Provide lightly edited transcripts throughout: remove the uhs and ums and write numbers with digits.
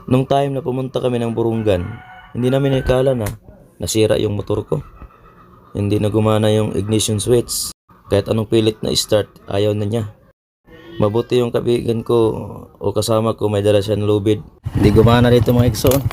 Nung time na pumunta kami ng Burungan, hindi namin nakala na nasira yung motor ko. Hindi na gumana yung ignition switch. Kahit anong pilit na start, ayaw na niya. Mabuti yung kaibigan ko o kasama ko may dala siyang lubid. Hindi gumana dito mga Exxon.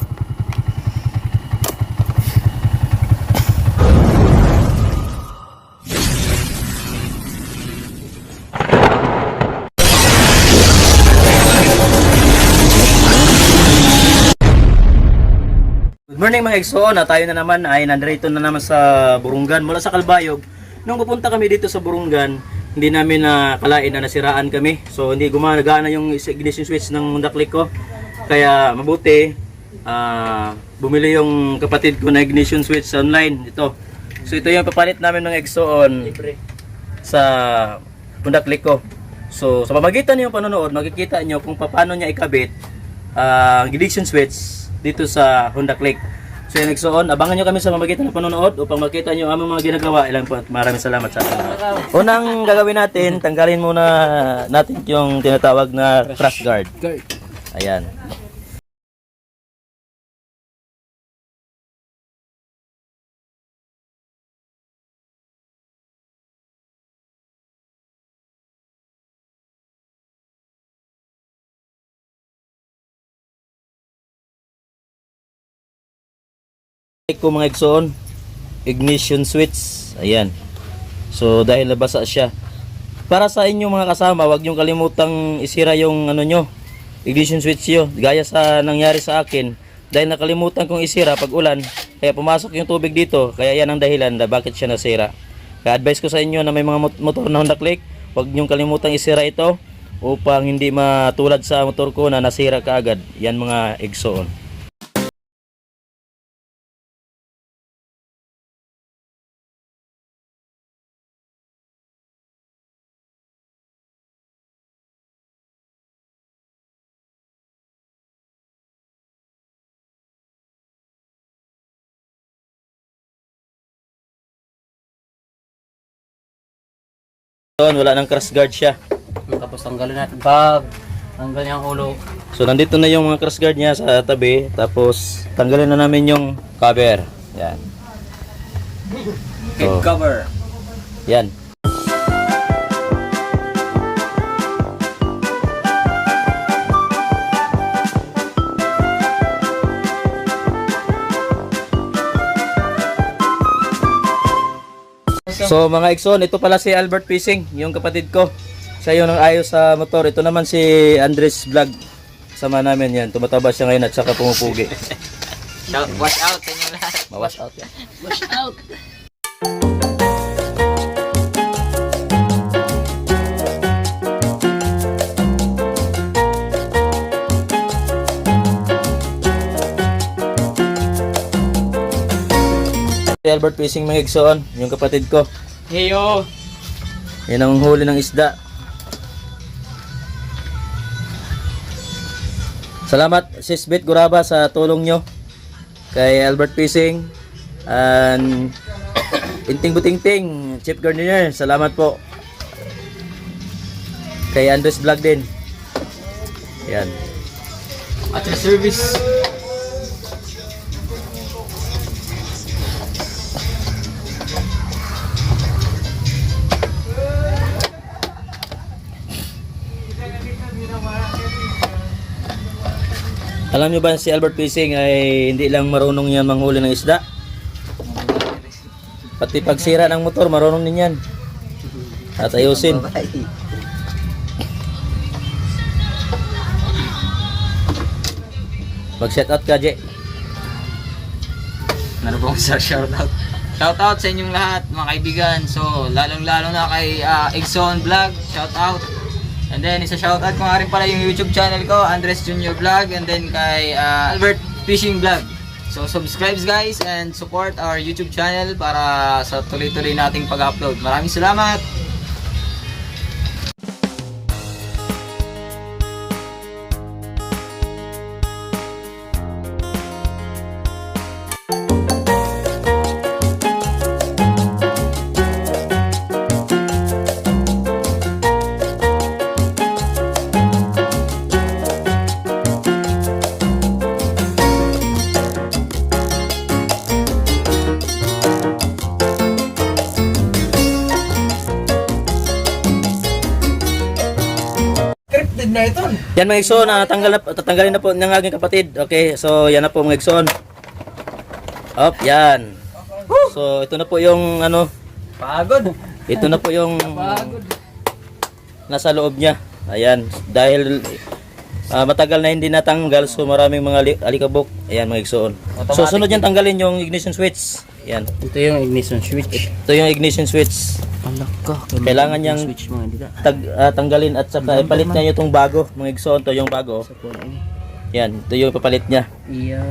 Good morning mga Exxon, tayo na naman ay nandito na naman sa Burungan mula sa Calbayog. Nung pupunta kami dito sa Burungan, hindi namin nakalain na nasiraan kami. So hindi gumagana yung ignition switch ng Honda Click ko. Kaya mabuti, bumili yung kapatid ko na ignition switch sa online. Ito. So ito yung papalit namin ng Exxon sa Honda Click ko. So sa pamagitan ng panonood, makikita nyo kung paano niya ikabit ignition switch dito sa Honda Click. So yan Exxon, abangan nyo kami sa pamamagitan ng panonood upang makita nyo aming mga ginagawa. Ilang po at maraming salamat sa atin. Unang gagawin natin, tanggalin muna natin yung tinatawag na crash guard. Ayan. Ko mga Exxon, ignition switch, ayan. So dahil nabasa siya, para sa inyo mga kasama, wag nyo kalimutang isira yung nyo, ignition switch nyo, gaya sa nangyari sa akin. Dahil nakalimutan kong isira pag ulan, kaya pumasok yung tubig dito, kaya yan ang dahilan na bakit siya nasira. Kaya advice ko sa inyo na may mga motor na Honda Click, wag nyo kalimutang isira ito upang hindi matulad sa motor ko na nasira kaagad. Yan mga Exxon. Wala nang crash guard siya. Tapos tanggalin natin pag tanggal niya ang ulo. So nandito na yung mga crash guard niya sa tabi. Tapos tanggalin na namin yung cover. Yan. Head cover. Yan. So mga Exxon, ito pala si Albert Fishing, yung kapatid ko. Siya yung ayos sa motor. Ito naman si Andres Vlog. Sama namin yan. Tumataba siya ngayon at saka pumupugi. Wash out sa inyo lahat. Mawash out yan. Wash out. Si Albert Fishing mga Exxon, yung kapatid ko. Heyo. Yan ang huli ng isda. Salamat Sisbit Guraba sa tulong nyo kay Albert Fishing and Inting Butingting Chief Gardener, salamat po kay Andres Vlog din. Yan. At your service. Alam nyo ba si Albert Fishing ay hindi lang marunong yan manghuli ng isda, pati pagsira ng motor marunong din yan at ayusin. Mag shout out ka Je. Ano pong sa shoutout? Shoutout sa inyong lahat mga kaibigan. So lalong lalo na kay Exxon Vlog, shoutout. And then isa shoutout ko nga rin pala yung YouTube channel ko, Andres Junior Vlog, and then kay Albert Fishing Vlog. So subscribe guys and support our YouTube channel para sa tuloy-tuloy nating pag-upload. Maraming salamat. Yan mga igsoon, tatanggalin na po ng aking kapatid. Okay, so yan na po mga igsoon. Up, yan. So ito na po yung ano, Pagod. ito na po yung nasa loob niya. Ayan, dahil matagal na hindi natanggal, so maraming mga alikabok. Ayan mga igsoon. So sunod yan tanggalin yung ignition switch. Yan. Ito yung ignition switch. Ito yung ignition switch. Alaka. Kailangan niyang switch mga dila. tanggalin at saka ipalit niya itong bago. Mga igsoon, to yung bago. Yan, ito yung ipapalit niya. Iya.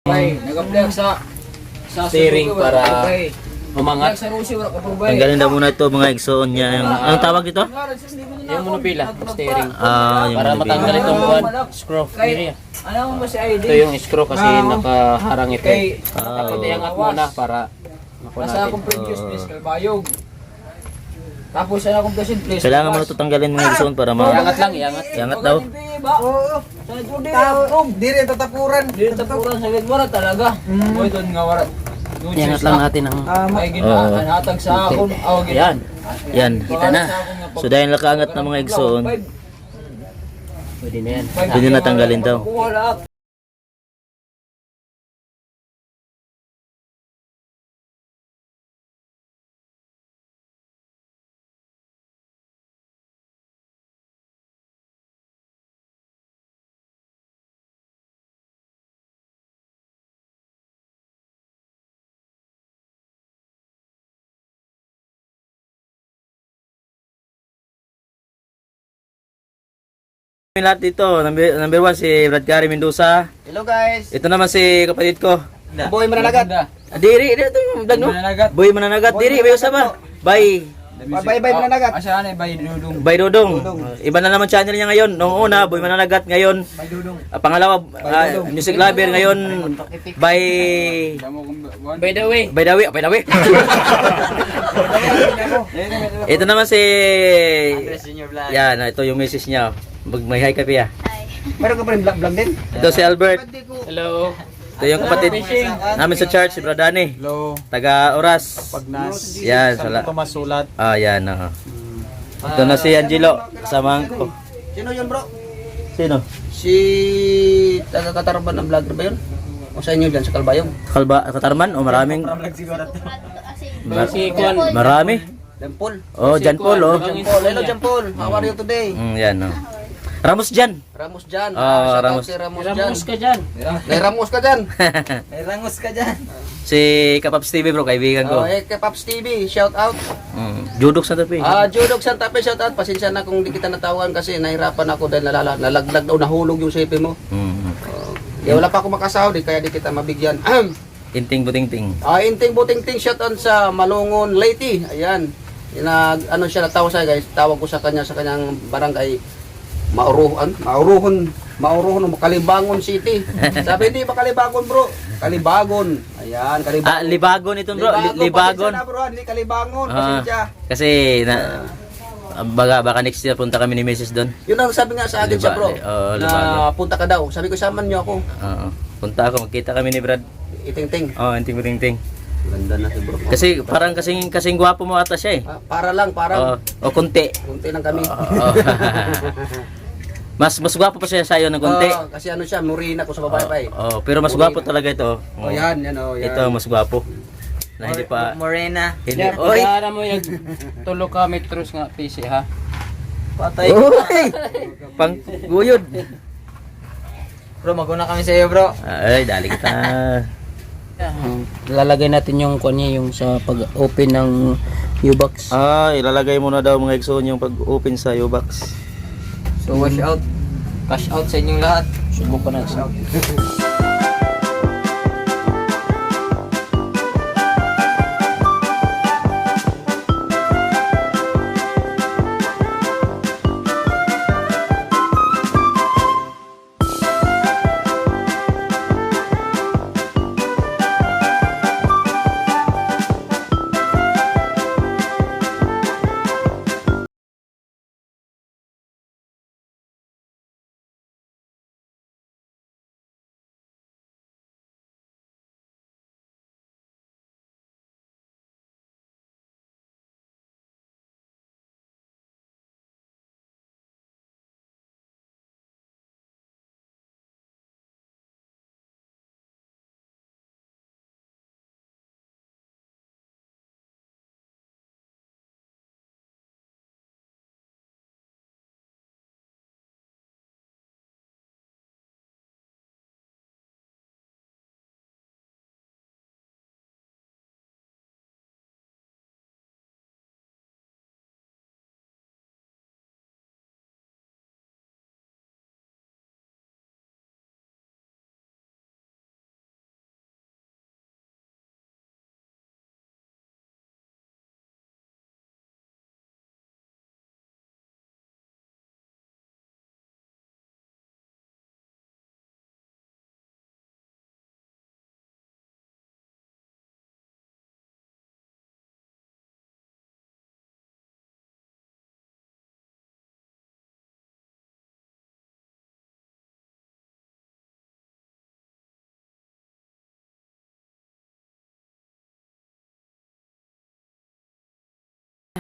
Bay, nag-apply sa Steering Suzuki, para wala ka, bay. umangat. Sa Rusi wala ka pa, bay. Tanggalin na muna ito mga igsoon niya. Anong tawag ito? Yung monopila, steering. Yung Para matanggal itong buwan, screw. Diri. Alam mo ba si ID? Ito yung screw kasi nakaharang ito. Kay Tapos iangat muna para makuha nasa natin. akong previous place Kalbayog. Tapos sa akong present place. Kailangan mo na ito tanggalin mga igsoon para Iangat lang, iangat. iangat daw. Oo. Sa judi. Diri tatapuran. Dito tapuran sa wala talaga. Boy doon nga wala. Iangat lang natin ang... May ginahatag sa akon. Yan. Yan. Kita na. So dahil nakaangat na mga igsoon, Pwede na yan. pwede na tanggalin daw. Wala. Lahat dito, number one si Brad Gary Mendoza. Hello guys. Ito naman si kapatid ko. Boy mananagat. Diri, dito yung vlog no? Mananagat. Boy mananagat, diri, bayo sa ba? Bye. Bye mananagat. Asa na bay dudong. Bay Dudong. Iba na naman channel niya ngayon. Noong una, Boy Mananagat. Ngayon, pangalawa, Music Lover. Ngayon, by... By the way, By the way. By the way. Ito naman si... Junior Vlog. Yan, ito yung message niya. May hi ka piya. Meron ka pa rin vlog din. Ito si Albert. Hello. Ito yung kapatid namin sa church, si Bradani. Hello, Taga Oras. Pagnas. Yan, Saan sala. ko masulat? Yan. Ito na si Angelo. Kasamahan ko. Sino yun bro? Sino? Si taga Katarban ng vlogger ba yun? O sa inyo dyan sa Kalbayong? Katarman? O maraming... Si Kwan. Marami. Jan Paul. Oh, Jan Paul, oh. Jan Paul. Hello Jan Paul. How are you today? Yan, oh. Ramos Jan. Ramos Jan. Ah, Shout out Ramos. Si Ramos Jan. Ramos ka dyan. May Ramos ka dyan. May rangos ka dyan. Si Kapaps TV bro, kaibigan ko. Kay Paps TV, shout out. Judok sa tabi. Judok Santa Fe, shout out. Pasensya na kung di kita natawagan kasi nahirapan ako dahil nalaglag daw, nahulog yung sipi mo. Wala pa ako makasahod, kaya di kita mabigyan. Tinting buting-ting. Inting buting-ting, shout out sa Malungon Leyte. Ayan. Ano siya natawa sa guys, tawag ko sa kanyang barangay Mauruhon Kalibangon City. Sabi hindi ba Kalibangon bro? Kalibagon. Ayan, Kalibangon. Libagon ito bro, Libagon. Pasensya na bro, hindi Kalibangon, pasensya. Kasi baka next year punta kami ni Mrs. doon. Yun ang sabi nga sa akin siya bro. Oo, Na Libagon. punta ka daw. Sabi ko saman niyo ako. Oo. Punta ako, magkita kami ni Brad. Iting-ting. Tinting buting-ting. Ganda na si bro. Kasi parang kasing gwapo mo ata siya eh. Para lang, parang O konti. kunti lang kami. Oo. Mas gwapo pa siya sa'yo ng konti. Kasi ano siya, murina ko sa babae pa eh. Pero mas gwapo talaga ito. Yan, yan. Ito mas gwapo. Na hindi pa Morena. hindi. Oy. Para mo yung 3 metros nga PC ha. Patay. Uy! Pang guyod. Bro, maguna kami sa iyo, bro. Ay, dali kita. Lalagay natin yung kanya yung sa pag-open ng U-box. Ilalagay mo na daw mga Exxon yung pag-open sa U-box. So, wash out. Cash out sa inyong lahat. Subukan natin.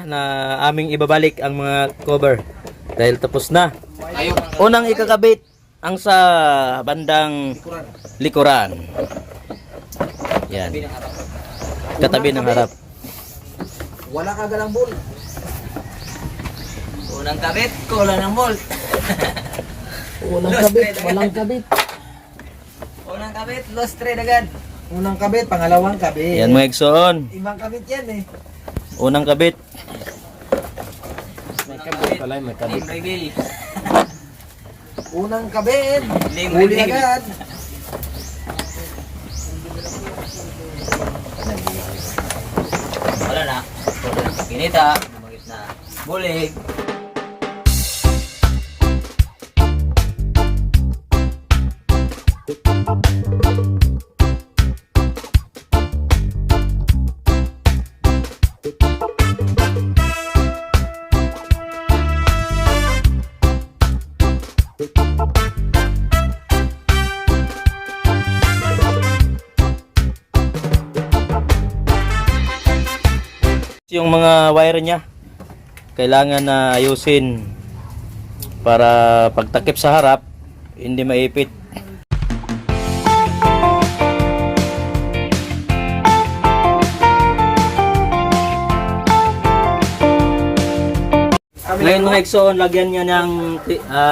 Na aming ibabalik ang mga cover dahil tapos na. Unang ikakabit ang sa bandang likuran. Yan. Katabi ng harap. Wala ka galang ball. Unang kabit, kulang ng bolt. Unang kabit, walang kabit. Unang kabit, lost trade agad. Unang kabit, pangalawang kabit. Yan mga Exxon. Ibang kabit yan eh. Unang kabit. May kabit pala, may kabit. Team reveal. Unang kabit. Team Huli reveal. agad. Wala na. Kinita. Bumagit na. Bulig. Yung mga wire niya kailangan na ayusin para pagtakip sa harap hindi maipit. Ngayon mga Exxon, lagyan niya ng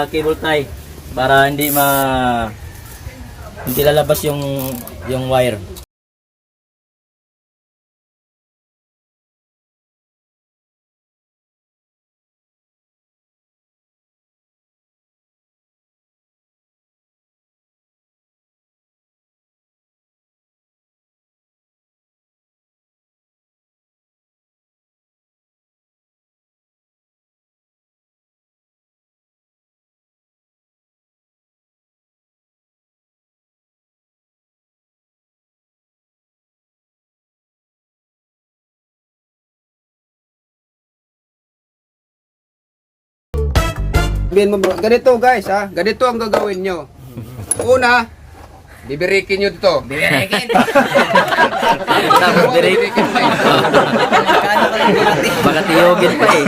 cable tie para hindi lalabas yung wire. Sabihin mo bro, ganito guys ha, ganito ang gagawin nyo. Una, bibirikin nyo dito. Bibirikin. Bibirikin. Kano ka lang binati? Baka tiyogin pa eh.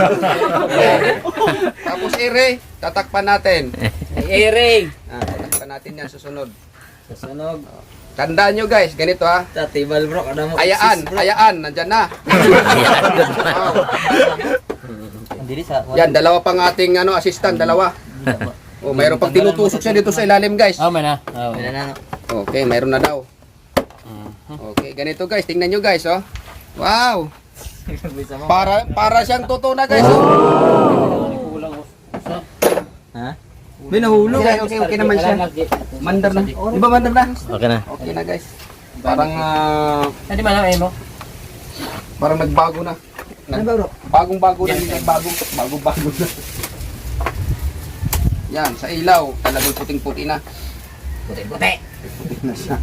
Tapos ere, tatakpan natin. Ere! Tatakpan natin yan susunod. Sunog. Tandaan nyo guys, ganito ha. Tatibal bro. Kada mo. Ayaan, ayaan, nandyan na. Dili sa. Yan, dalawa pang ating assistant, dalawa. Oh, mayroon pang tinutusok siya dito sa ilalim, guys. Oh, may na. Oh. Wala na, no. Okay, mayroon na daw. Okay, ganito guys, tingnan nyo guys, oh. Wow! Para siyang totoo na guys, oh. Ha? May nahulog. Okay naman siya. Mandar na. Di ba mandar na? Okay na. Okay na guys. Parang Hindi ba na mo? parang nagbago na. Bagong-bago na, hindi nagbago. Bago-bago na. Yan, sa ilaw, talagang puting-puti na. Puti-puti. Puti na siya.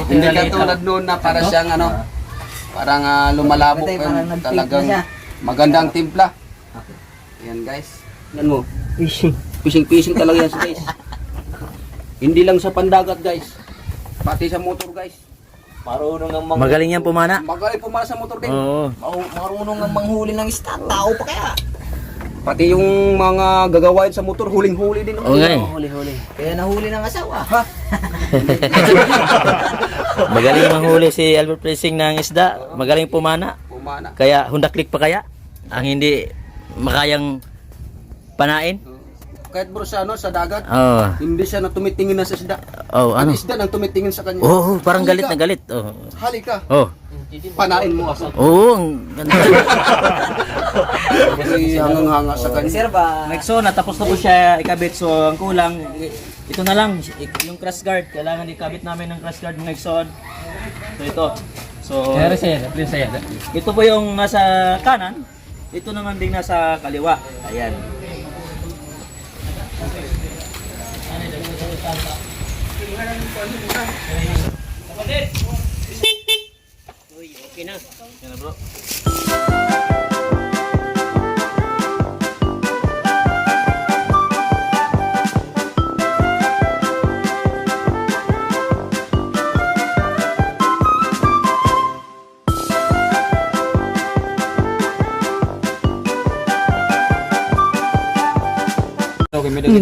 Hindi katulad noon na para siyang parang lumalabok yun. Talagang magandang timpla. Yan guys. Yan mo. Fishing talaga yan guys. Hindi lang sa pandagat guys. Pati sa motor guys. Marunong ang Magaling yan pumana. Magaling pumala sa motor din. Oo. marunong ang manghuli ng isda. Tao pa kaya. Pati yung mga gagawain sa motor, huling-huli din. Oo nga eh. Huli-huli. Kaya nahuli ng asawa. Magaling manghuli si Albert Pressing ng isda. Magaling pumana. Pumana. Kaya hundaklik pa kaya ang hindi makayang panain. Kahit bro sa dagat, Oh. hindi siya na tumitingin na sa isda. Oh, ano? Ang isda nang tumitingin sa kanya. Oh, parang galit na galit. Oh. Halika, Oh. panain mo ako. Oo, ang ganda. Kasi hanga sa kanya. Sir ba? So, natapos na po siya ikabit. So, ang kulang, ito na lang, yung crash guard. Kailangan ikabit namin ng crash guard ng Exxon. So, ito. So, ito po yung nasa kanan. Ito naman din nasa kaliwa. Ayan. Okay na. Okay na bro.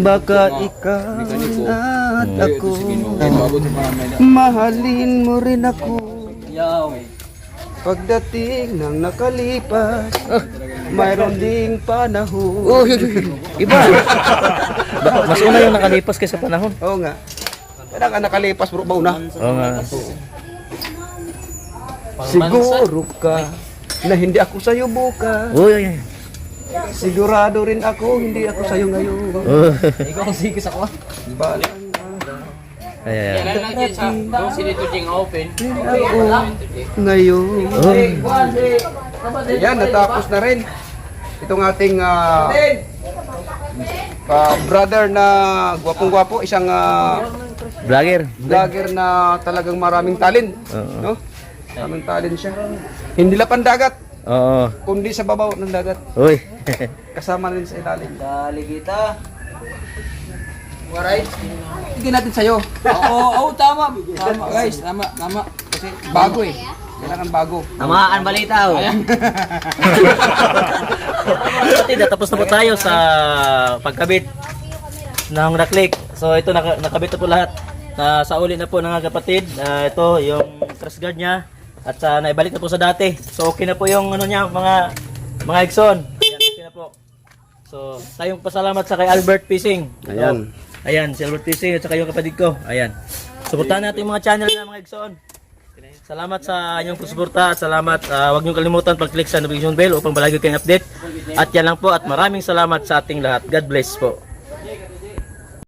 Baka ikaw at ako, mahalin mo rin ako. Pagdating ng nakalipas, mayroon ding panahon. Iba. Mas una yung nakalipas kaysa panahon. Oo nga. Kailangan nakalipas bro, bauna. Oo nga. Siguro ka na hindi ako sa'yo bukas. Uy. Sigurado rin ako, hindi ako sa'yo ngayon. Ikaw ang sikis ako. Balang Ayan. ako ngayon. Yan, natapos na rin. Itong ating brother na gwapong-gwapo, isang Vlogger. vlogger na talagang maraming talent. No? Maraming talent siya. Hindi lang pandagat, Oo. kundi sa babaw ng dagat. Uy. Kasama rin sa ilalim. Dali kita. Alright? Tignan natin sa'yo. Oo, tama. Tama guys, tama. Kasi bago eh. Kailangan bago. Tamaan balita. Kapatid, tapos na po tayo sa pagkabit ng naklik. So ito nakabit na po lahat. Sa uli na po ng kapatid. Ito yung crash guard niya at naibalik na po sa dati. So okay na po yung niya mga Exxon. Ayan, okay na po. So tayong pasalamat sa kay Albert Fishing. Ayan. Ayan, si Albert Fishing at saka yung kapatid ko. Ayan. Suportahan natin yung mga channel na mga Exxon. Salamat sa inyong suporta at salamat. Huwag niyo kalimutan pag-click sa notification bell upang palagi kayong update. At yan lang po at maraming salamat sa ating lahat. God bless po.